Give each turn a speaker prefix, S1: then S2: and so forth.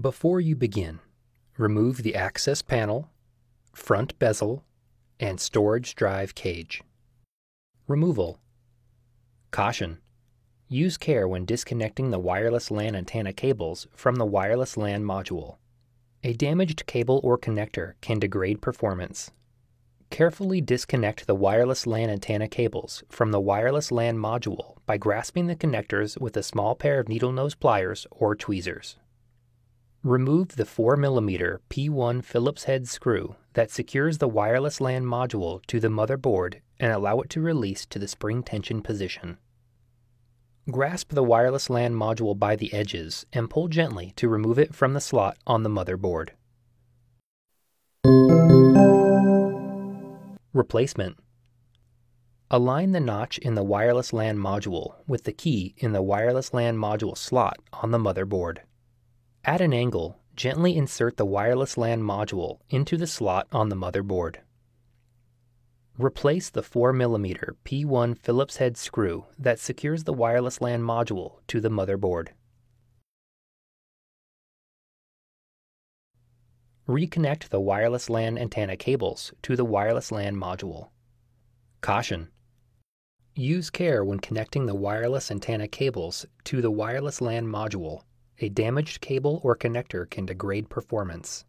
S1: Before you begin, remove the access panel, front bezel, and storage drive cage. Removal. Caution: use care when disconnecting the wireless LAN antenna cables from the wireless LAN module. A damaged cable or connector can degrade performance. Carefully disconnect the wireless LAN antenna cables from the wireless LAN module by grasping the connectors with a small pair of needle nose pliers or tweezers. Remove the 4mm P1 Phillips head screw that secures the wireless LAN module to the motherboard and allow it to release to the spring tension position. Grasp the wireless LAN module by the edges and pull gently to remove it from the slot on the motherboard. Replacement. Align the notch in the wireless LAN module with the key in the wireless LAN module slot on the motherboard. At an angle, gently insert the wireless LAN module into the slot on the motherboard. Replace the 4mm P1 Phillips head screw that secures the wireless LAN module to the motherboard. Reconnect the wireless LAN antenna cables to the wireless LAN module. Caution: use care when connecting the wireless antenna cables to the wireless LAN module. A damaged cable or connector can degrade performance.